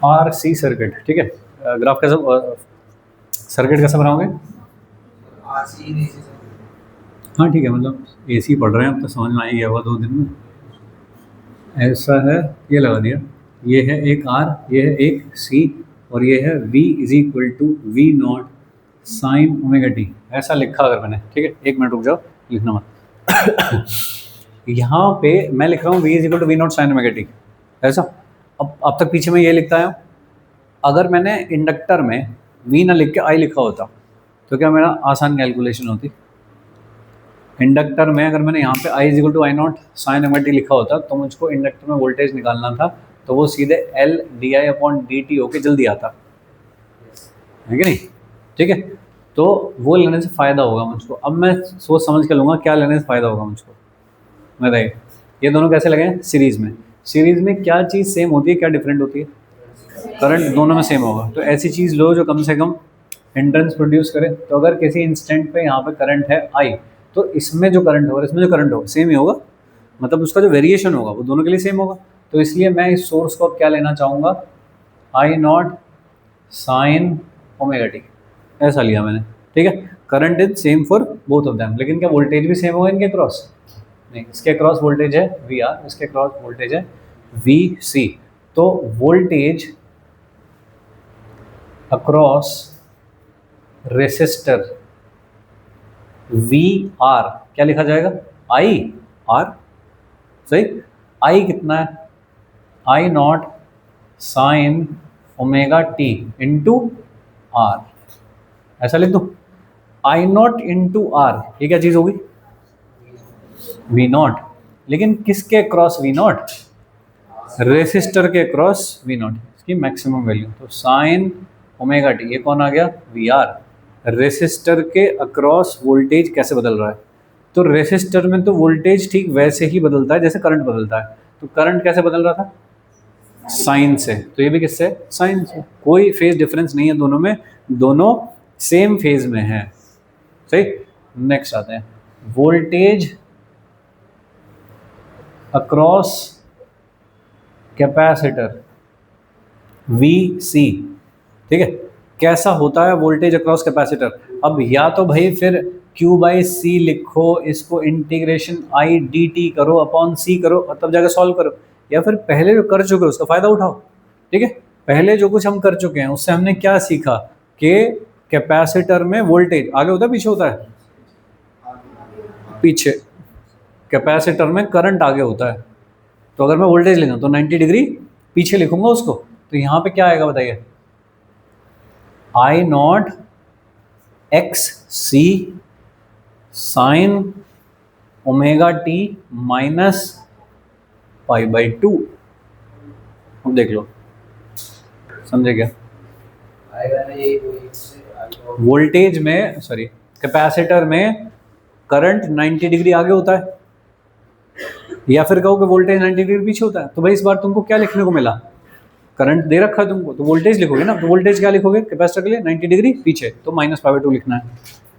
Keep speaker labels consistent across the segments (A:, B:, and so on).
A: R C circuit, ठीक है। Graph कैसा, सर्किट कैसा बनाओगे? हाँ ठीक है, मतलब AC पढ़ रहे हैं, अब तो समझ में आ ही गया होगा 2 दिन में। ऐसा है, ये लगा दिया, ये है एक R, ये है एक C, और ये है V is equal to V naught sine omega T. ऐसा लिखा अगर मैंने, ठीक है, 1 मिनट रुक जाओ, लिखना मत। यहाँ पे मैं लिख रहा हूँ V is equal to V naught sine omega T, ऐसा। अब तक पीछे में ये लिखता है, अगर मैंने इंडक्टर में V ना लिख के I लिखा होता तो क्या मेरा आसान कैलकुलेशन होती? इंडक्टर में अगर मैंने यहाँ पे I is equal to I naught sine omega T लिखा होता तो मुझको इंडक्टर में वोल्टेज निकालना था, तो वो सीधे L D I upon D T होके जल्दी आता है कि नहीं? ठीक है, तो वो लेने से फ़ायदा होगा मुझको। अब मैं सोच समझ के लूँगा क्या लेने से फ़ायदा होगा मुझको। बताइए, ये दोनों कैसे लगे हैं? सीरीज़ में। सीरीज़ में क्या चीज़ सेम होती है, क्या डिफरेंट होती है? करंट दोनों में सेम होगा। तो ऐसी चीज़ लो जो कम से कम इंडक्टेंस प्रोड्यूस करे। तो अगर किसी इंस्टेंट पे यहाँ पे करंट है I, तो इसमें जो करंट होगा इसमें जो करंट होगा सेम ही होगा, मतलब उसका जो वेरिएशन होगा वो दोनों के लिए सेम होगा। तो इसलिए मैं इस सोर्स को क्या लेना चाहूँगा? I not sine omega T, ऐसा लिया मैंने, ठीक है। Current is same for both of them, लेकिन क्या वोल्टेज भी सेम होगा इनके क्रॉस? नहीं, इसके क्रॉस वोल्टेज है VR, इसके क्रॉस वोल्टेज है VC। तो वोल्टेज अक्रॉस रेसिस्टर VR क्या लिखा जाएगा? IR, सही। I कितना है? I not sine omega T into R, ऐसा लिख दूँ। I नॉट इंटू R, ये क्या चीज़ होगी? V नॉट, लेकिन किसके क्रॉस V नॉट? रेसिस्टर के क्रॉस V नॉट, इसकी मैक्सिमम वैल्यू। तो साइन ओमेगा टी, ये कौन आ गया? VR। रेसिस्टर के अक्रॉस वोल्टेज कैसे बदल रहा है? तो रेसिस्टर में तो वोल्टेज ठीक वैसे ही बदलता है जैसे करंट बदलता है। तो करंट कैसे बदल रहा था? साइन से। तो ये भी किससे? साइन से। कोई फेज डिफरेंस नहीं है दोनों में, दोनों सेम फेज में है, सही। नेक्स्ट आते हैं, वोल्टेज अक्रॉस कैपेसिटर VC, ठीक है। कैसा होता है वोल्टेज अक्रॉस कैपेसिटर? अब या तो भाई फिर Q बाई सी लिखो, इसको इंटीग्रेशन I डी टी करो अपॉन C करो और तब जाकर सॉल्व करो, या फिर पहले जो कर चुके हो उसका फ़ायदा उठाओ, ठीक है। पहले जो कुछ हम कर चुके हैं उससे हमने क्या सीखा कि कैपेसिटर में वोल्टेज आगे होता है पीछे होता है? पीछे। कैपेसिटर में करंट आगे होता है। तो अगर मैं वोल्टेज लेना तो 90 डिग्री पीछे लिखूंगा उसको। तो यहाँ पे क्या आएगा बताइए? I naught X C sine omega T minus pi by 2। अब देख लो, समझे क्या? वोल्टेज में, सॉरी, कैपेसिटर में करंट 90 डिग्री आगे होता है, या फिर कहो कि वोल्टेज 90 डिग्री पीछे होता है। तो भाई इस बार तुमको क्या लिखने को मिला? करंट दे रखा है तुमको, तो वोल्टेज लिखोगे ना। तो वोल्टेज क्या लिखोगे कैपेसिटर के लिए? 90 डिग्री पीछे, तो माइनस पाई बाई 2 लिखना है,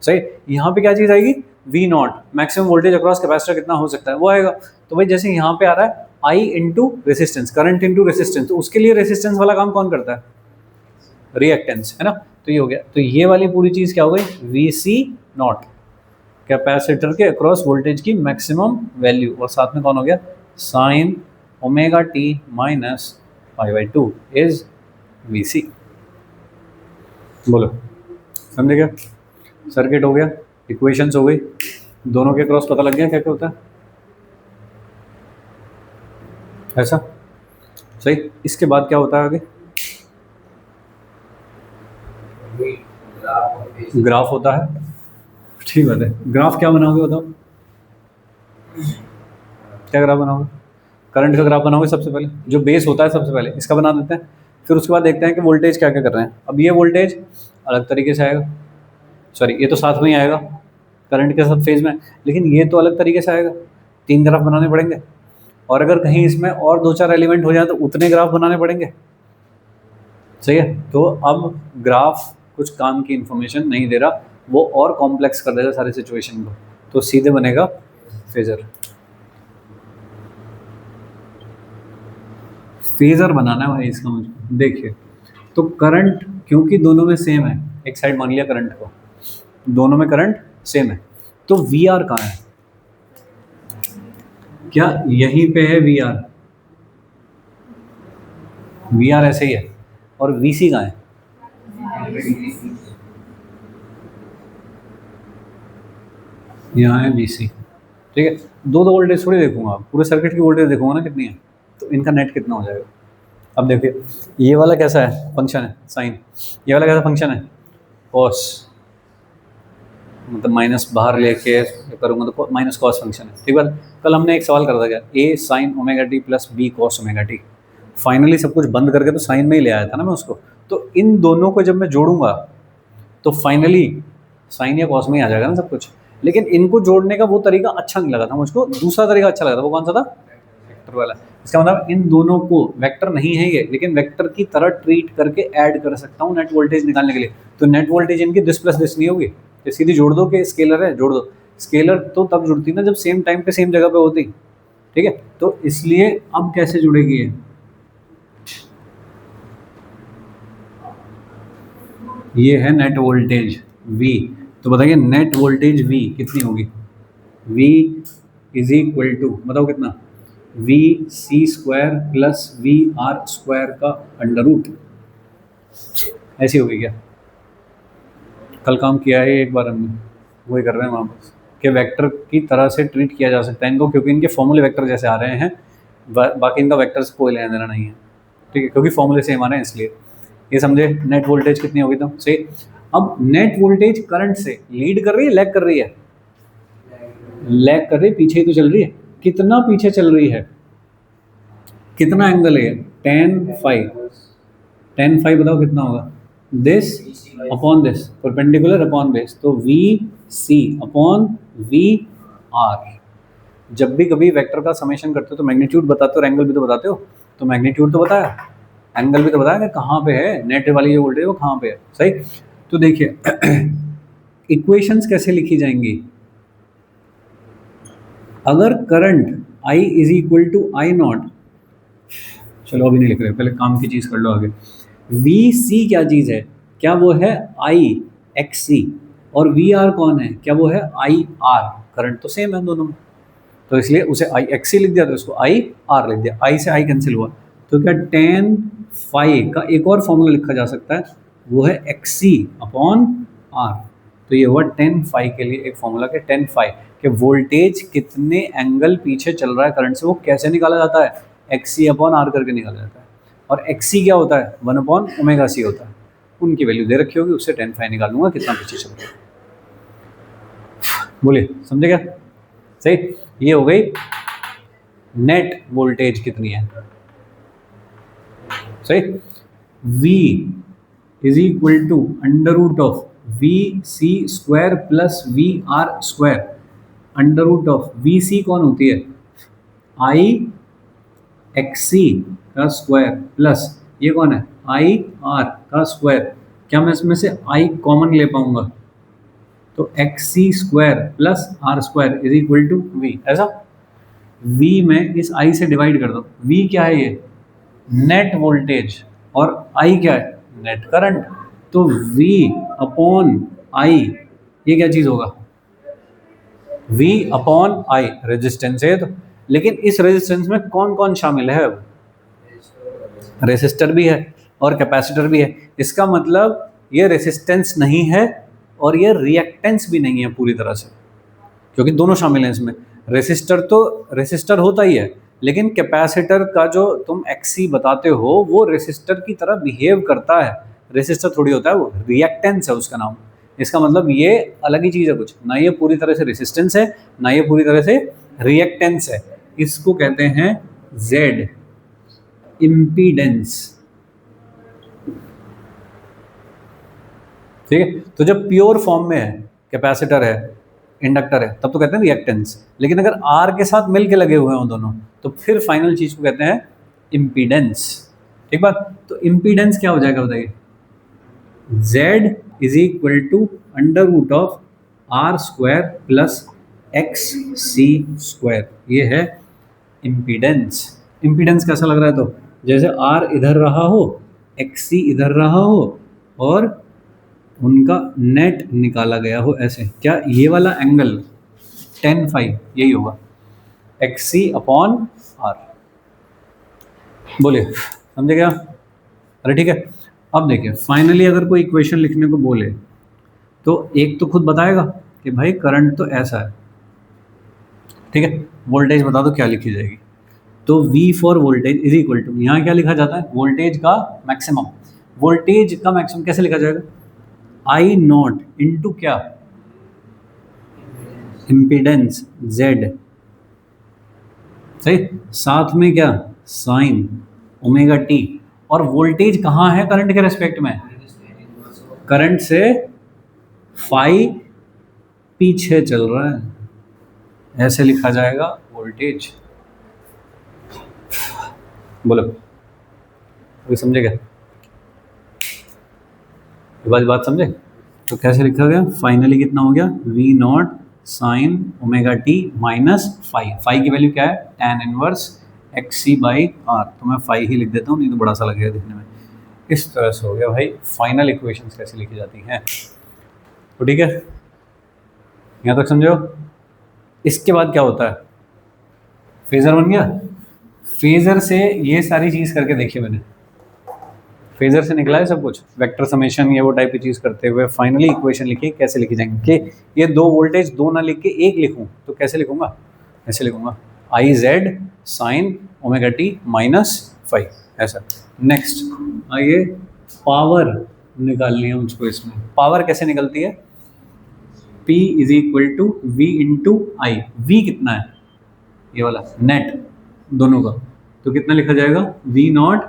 A: सही। यहाँ पे क्या चीज़ आएगी? V not, maximum voltage across capacitor कितना हो सकता है, वो आएगा। तो भाई जैसे यहाँ पे आ रहा है I into resistance, current into resistance, तो उसके लिए रेसिस्टेंस वाला काम कौन करता है? रिएक्टेंस, है ना। तो ये हो गया। तो ये वाली पूरी चीज़ क्या हो गई? VC नॉट, कैपेसिटर के अक्रॉस वोल्टेज की मैक्सिमम वैल्यू, और साथ में कौन हो गया? Sign omega T minus pi by 2 is VC। बोलो, समझे क्या? सर्किट हो गया, इक्वेशंस हो गई, दोनों के क्रॉस पता लग गया क्या क्या होता है, ऐसा, सही। इसके बाद क्या होता है आगे? ग्राफ होता है, ठीक बात है। ग्राफ क्या बनाओगे बताओ? क्या ग्राफ बनाओगे? करंट का ग्राफ बनाओगे सबसे पहले, जो बेस होता है सबसे पहले इसका बना देते हैं। फिर उसके बाद देखते हैं कि वोल्टेज क्या क्या कर रहे हैं। अब ये वोल्टेज अलग तरीके से आएगा, सॉरी ये तो साथ में ही आएगा करंट के साथ फेज में, लेकिन ये तो अलग तरीके से आएगा। 3 ग्राफ बनाने पड़ेंगे, और अगर कहीं इसमें और 2-4 एलिमेंट हो जाए तो उतने ग्राफ बनाने पड़ेंगे, सही है। तो अब ग्राफ कुछ काम की इंफॉर्मेशन नहीं दे रहा, वो और कॉम्प्लेक्स कर देगा सारी सिचुएशन को, तो सीधे बनेगा फेजर। फेजर बनाना है भाई इसका मुझे। देखिए, तो करंट क्योंकि दोनों में सेम है, एक साइड मान लिया करंट को, दोनों में करंट सेम है, तो वी आर कहाँ है? क्या यहीं पे है वी आर? वी आर ऐसे ही है। और वी सी कहाँ है? यहाँ है वी सी। ठीक है, दो दो वोल्टेज थोड़ी देखूंगा, पूरे सर्किट की वोल्टेज देखूंगा ना कितनी है, तो इनका नेट कितना हो जाएगा। अब देखिए, ये वाला कैसा है फंक्शन है साइन, ये वाला कैसा फंक्शन है कॉस, मतलब माइनस बाहर लेके करूँगा तो माइनस कॉस फंक्शन है। ठीक है, कल हमने एक सवाल करा था क्या, a sine omega T plus b cos omega T, finally सब कुछ बंद करके तो साइन में ही ले आया था ना मैं उसको। तो इन दोनों को जब मैं जोड़ूंगा तो फाइनली साइन या कॉस में ही आ जाएगा ना सब कुछ। लेकिन इनको जोड़ने का वो तरीका अच्छा नहीं लगा था मुझको, दूसरा तरीका अच्छा लगा था। वो कौन सा था? वेक्टर वाला। इसका मतलब इन दोनों को, वेक्टर नहीं है ये, लेकिन वेक्टर की तरह ट्रीट करके ऐड कर सकता हूँ नेट वोल्टेज निकालने के लिए। तो नेट वोल्टेज इनकी दिस प्लस दिस नहीं होगी, तो सीधी जोड़ दो कि स्केलर है, जोड़ दो। स्केलर तो तब जुड़ती ना जब सेम टाइम पे सेम जगह पे होती। ठीक है, तो इसलिए अब कैसे जुड़ेगी ये है नेट वोल्टेज V। तो बताइए नेट वोल्टेज V कितनी होगी? V इज इक्वल टू, बताओ कितना, V C square plus V R square का अंडर रूट। ऐसी होगी क्या? कल काम किया है एक बार हमने, वही कर रहे हैं वापस, कि वेक्टर की तरह से ट्रीट किया जा सकता है इनको, क्योंकि इनके फॉर्मूले वेक्टर जैसे आ रहे हैं, बाकी इनका वेक्टर से कोई लेना देना नहीं है। ठीक है, क्योंकि फॉर्मूले सेम आ रहे हैं इसलिए। ये समझे नेट वोल्टेज कितनी होगी? तो सही। अब नेट वोल्टेज करंट से लीड कर रही है, लैग कर रही है? लैग कर रही है, पीछे ही तो चल रही है। कितना पीछे चल रही है? कितना एंगल है? tan five. tan फाइव बताओ कितना होगा? This upon this, perpendicular upon base, तो V C upon V R. जब भी कभी वेक्टर का समेशन करते हो तो मैग्नीट्यूड बताते हो और एंगल भी तो बताते हो, तो मैग्नीट्यूड तो बताया, एंगल भी तो बताया कि कहाँ पे है नेट वाली जो वोल्टेज वो कहाँ पे है। सही। तो देखिए इक्वेशंस कैसे लिखी जाएंगी? अगर current I is equal to I naught, चलो अभी नहीं लिख रहे, पहले काम की चीज़ कर लो आगे। वी सी क्या चीज़ है? क्या वो है आई एक्स सी? और वी आर कौन है? क्या वो है आई आर? करंट तो सेम है दोनों में, तो इसलिए उसे आई एक्स सी लिख दिया, तो इसको आई आर लिख दिया, आई से आई कैंसिल हुआ। तो क्या tan फाइव का एक और फॉर्मूला लिखा जा सकता है, वो है एक्स सी अपॉन आर। तो ये हुआ tan फाइव के लिए एक फॉर्मूला के tan फाइव कि वोल्टेज कितने एंगल पीछे चल रहा है करंट से, वो कैसे निकाला जाता है? एक्स सी अपॉन आर करके निकाला जाता है। और एक्स सी क्या होता है? वन अपॉन ओमेगा सी होता है। उनकी वैल्यू दे रखी होगी, उससे tan फाइव निकालूंगा कितना पीछे चल रहा है। बोलिए समझे क्या? सही। ये हो गई नेट वोल्टेज कितनी है। सही। V is equal to under root of V C square plus V R square, under root of V C कौन होती है? आई एक्स सी का स्क्वायर प्लस ये कौन है? आई आर का स्क्वायर। क्या मैं इसमें से आई कॉमन ले पाऊंगा? तो X C square plus R square is equal to V. ऐसा V में इस I से डिवाइड कर दो। V क्या है? ये नेट वोल्टेज, और I क्या है? Net current. तो V अपॉन I ये क्या चीज़ होगा? V अपॉन I रेजिस्टेंस है तो, लेकिन इस रेजिस्टेंस में कौन कौन शामिल है? रेसिस्टर भी है और कैपेसिटर भी है। इसका मतलब ये रेसिस्टेंस नहीं है और ये रिएक्टेंस भी नहीं है पूरी तरह से, क्योंकि दोनों शामिल हैं इसमें। रेसिस्टर तो रेसिस्टर होता ही है, लेकिन कैपेसिटर का जो तुम एक्सी बताते हो वो रेसिस्टर की तरह बिहेव करता है, रेसिस्टर थोड़ी होता है वो, रिएक्टेंस है उसका नाम। इसका मतलब ये अलग ही चीज़ है कुछ, ना ये पूरी तरह से रेसिस्टेंस है ना ये पूरी तरह से रिएक्टेंस है। इसको कहते हैं जेड इम्पीडेंस। ठीक है, तो जब प्योर फॉर्म में है, कैपेसिटर है, इंडक्टर है, तब तो कहते हैं रिएक्टेंस। लेकिन अगर आर के साथ मिल के लगे हुए हों दोनों, तो फिर फाइनल चीज को कहते हैं इम्पीडेंस। ठीक बात। तो इम्पीडेंस क्या हो जाएगा बताइए? Z is equal to under root of R square plus X C square. ये है इम्पीडेंस। इम्पीडेंस कैसा लग रहा है? तो जैसे आर इधर रहा हो, एक्स सी इधर रहा हो और उनका नेट निकाला गया हो ऐसे, क्या ये वाला एंगल tan फाइव यही होगा, एक्स सी अपॉन आर। बोलिए समझे क्या? अरे ठीक है। अब देखिए फाइनली अगर कोई इक्वेशन लिखने को बोले तो एक तो खुद बताएगा कि भाई करंट तो ऐसा है, ठीक है, वोल्टेज बता दो क्या लिखी जाएगी। तो V for voltage is equal to, यहाँ क्या लिखा जाता है, वोल्टेज का मैक्सिमम। वोल्टेज का मैक्सिमम कैसे लिखा जाएगा, I नॉट इंटू क्या, इम्पीडेंस Z, सही, साथ में क्या, साइन ओमेगा टी। और वोल्टेज कहाँ है करंट के रेस्पेक्ट में, करंट से फाई पीछे चल रहा है, ऐसे लिखा जाएगा वोल्टेज। बोलो अभी समझे क्या, बात समझे? तो कैसे लिखा गया, फाइनली कितना हो गया, V naught sine omega T minus phi. Phi की वैल्यू क्या है, tan inverse X C by R. तो मैं फाई ही लिख देता हूँ, नहीं तो बड़ा सा लगेगा दिखने में। इस तरह से हो गया भाई फाइनल इक्वेशंस कैसे लिखी जाती हैं। तो ठीक है, यहाँ तक समझो। इसके बाद क्या होता है, फेजर बन गया। फेजर से ये सारी चीज़ करके देखिए मैंने, फेजर से निकला है सब कुछ, वेक्टर समेशन ये वो टाइप की चीज़ करते हुए फाइनली इक्वेशन लिखी कैसे लिखी जाएंगे कि ये दो वोल्टेज दो ना लिख के एक लिखूं तो कैसे लिखूंगा, ऐसे लिखूंगा I Z sine omega T minus five, ऐसा। नेक्स्ट आइए, पावर निकालनी है मुझको। इसमें पावर कैसे निकलती है, P is equal to V into I. V कितना है, ये वाला नेट दोनों का, तो कितना लिखा जाएगा, V naught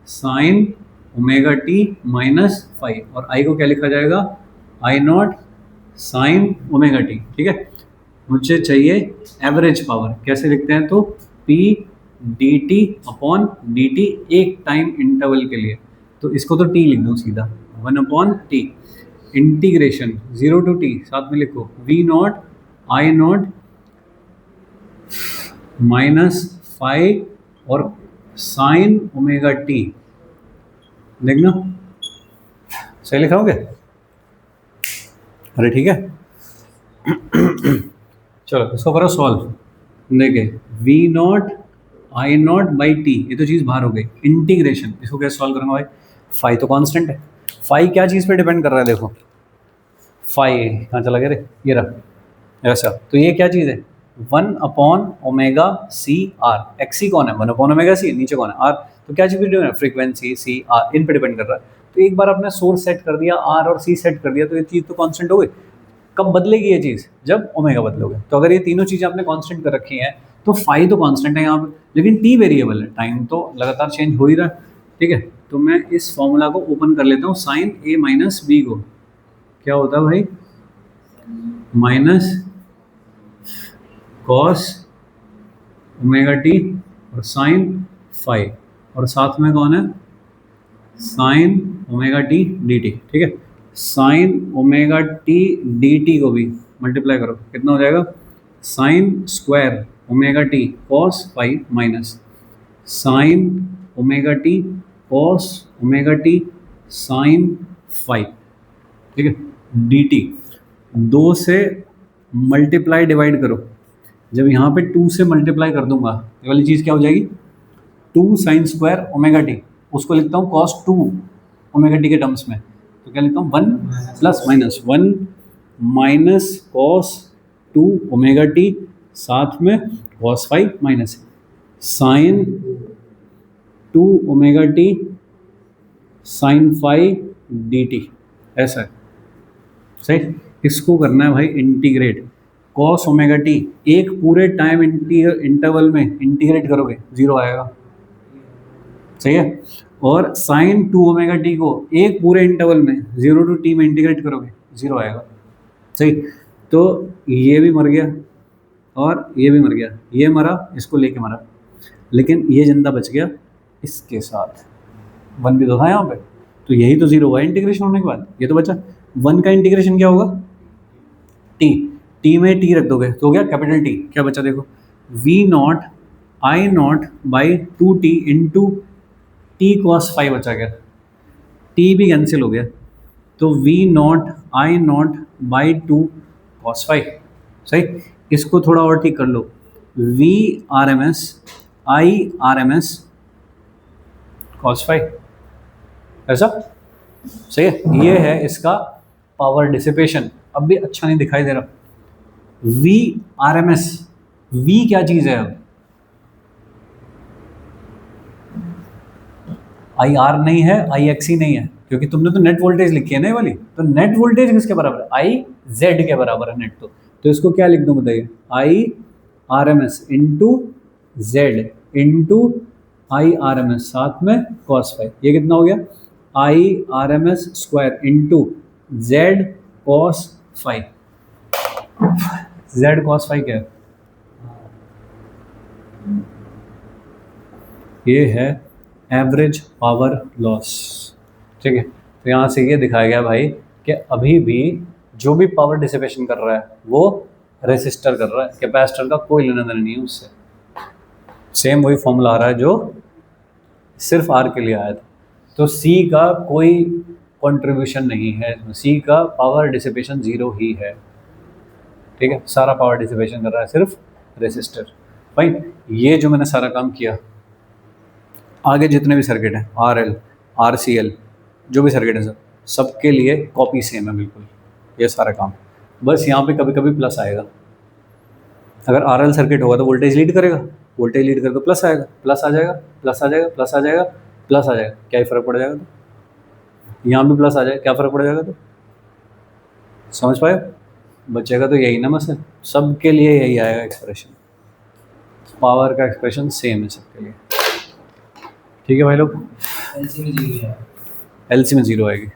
A: sine omega T minus five, और आई को क्या लिखा जाएगा, I naught sine omega T. ठीक है, मुझे चाहिए एवरेज पावर, कैसे लिखते हैं, तो P D T upon D T एक टाइम इंटरवल के लिए, तो इसको तो T लिख दूँ सीधा, 1/T इंटीग्रेशन 0 to T, साथ में लिखो V not I not minus five और साइन ओमेगा टी, देखना सही लिख रहा हूँ क्या? अरे ठीक है। चलो इसको करो सॉल्व। देखिए V naught I naught by T, ये तो चीज़ बाहर हो गई, इंटीग्रेशन इसको कैसे सॉल्व करूँगा भाई, फाई तो कांस्टेंट है, फाई क्या चीज़ पे डिपेंड कर रहा है, देखो फाई कहाँ चला गया रे, ये रहा ऐसा। तो ये क्या चीज़ है, 1/ओमेगा CR। एक्स सी कौन है, 1/ओमेगा C, नीचे कौन है आर, तो क्या चीज़ है, फ्रीक्वेंसी CR इन पे डिपेंड कर रहा है। तो एक बार आपने सोर्स सेट कर दिया, आर और सी सेट कर दिया, तो ये चीज़ तो कांस्टेंट हो गई। कब बदलेगी ये चीज़, जब ओमेगा बदलोगे। तो अगर ये तीनों चीज़ें आपने कांस्टेंट कर रखी हैं तो फाई तो कांस्टेंट है यहाँ पे, लेकिन टी वेरिएबल है, टाइम तो लगातार चेंज हो ही रहा है। ठीक है, तो मैं इस फॉर्मूला को ओपन कर लेता हूँ, साइन ए माइनस बी को क्या होता है भाई, माइनस कॉस ओमेगा टी और साइन फाइव, और साथ में कौन है, sine omega T D T. ठीक है, sine omega T D T को भी मल्टीप्लाई करो, कितना हो जाएगा, sine square omega T cos five minus sine omega T cos omega T sine five. ठीक है, डी टी दो से मल्टीप्लाई डिवाइड करो, जब यहाँ पे 2 से मल्टीप्लाई कर दूंगा ये वाली चीज़ क्या हो जाएगी, 2 साइन स्क्वायर ओमेगा टी, उसको लिखता हूँ कॉस 2 ओमेगा टी के टर्म्स में, तो क्या लिखता हूँ 1 plus minus 1 minus cos 2 omega T, साथ में cos 5 minus sine 2 omega T sine 5 D T, ऐसा है सही। इसको करना है भाई इंटीग्रेट, कॉस ओमेगा टी एक पूरे टाइम इंटरवल में इंटीग्रेट करोगे 0 आएगा, सही है। और साइन 2 ओमेगा टी को एक पूरे इंटरवल में 0 to T में इंटीग्रेट करोगे 0 आएगा, सही। तो ये भी मर गया और ये भी मर गया, ये मरा इसको लेके मरा, लेकिन ये जिंदा बच गया इसके साथ, 1 भी तो था यहाँ पे, तो यही तो 0 हुआ इंटीग्रेशन होने के बाद, ये तो बचा। 1 का इंटीग्रेशन क्या होगा, टी, टी में टी रख दोगे तो हो गया कैपिटल टी, क्या बचा देखो, V naught I naught by 2T into T cos phi बचा गया, टी भी कैंसिल हो गया, तो V naught I naught by two cos phi. सही, इसको थोड़ा और ठीक कर लो, V R M S I R M S cos phi, ऐसा सही है। ये है इसका पावर डिसिपेशन। अब भी अच्छा नहीं दिखाई दे रहा, V R M S, V क्या चीज है, अब आई आर नहीं है, आई एक्स ही नहीं है, क्योंकि तुमने तो नेट वोल्टेज लिखी है ना ये वाली, तो नेट वोल्टेज किसके बराबर है, आई जेड के बराबर है नेट। तो इसको क्या लिख दूं बताइए, I R M S into Z into I R M S साथ में कॉस फाइव, ये कितना हो गया, I R M S square into Z cos five. Z cos five क्या है, ये है एवरेज पावर लॉस। ठीक है, तो यहाँ से ये दिखाया गया भाई कि अभी भी जो भी पावर डिसिपेशन कर रहा है वो रेसिस्टर कर रहा है, कैपेसिटर का कोई लेना देना नहीं है उससे। सेम वही फॉर्मूला आ रहा है जो सिर्फ आर के लिए आया था। तो सी का कोई कंट्रीब्यूशन नहीं है, सी का पावर डिसिपेशन जीरो ही है। ठीक है, सारा पावर डिसिपेशन कर रहा है सिर्फ रेसिस्टर। फाइन, ये जो मैंने सारा काम किया, आगे जितने भी सर्किट हैं, R L R C L जो भी सर्किट है सर, सबके लिए कॉपी सेम है बिल्कुल, ये सारा काम। बस यहाँ पे कभी कभी प्लस आएगा, अगर आर एल सर्किट होगा तो वोल्टेज लीड करेगा, वोल्टेज लीड करेगा तो प्लस आएगा, प्लस आ जाएगा, प्लस आ जाएगा, प्लस आ जाएगा, प्लस आ जाएगा, क्या ही फर्क पड़ जाएगा। तो यहाँ भी प्लस आ जाएगा, क्या फर्क पड़ जाएगा, तो समझ पाए, बचेगा तो यही ना, बस सबके लिए यही आएगा एक्सप्रेशन, पावर का एक्सप्रेशन सेम है सबके लिए। ठीक है भाई लोग,
B: एलसी में जीरो है,
A: एलसी में जीरो आएगी।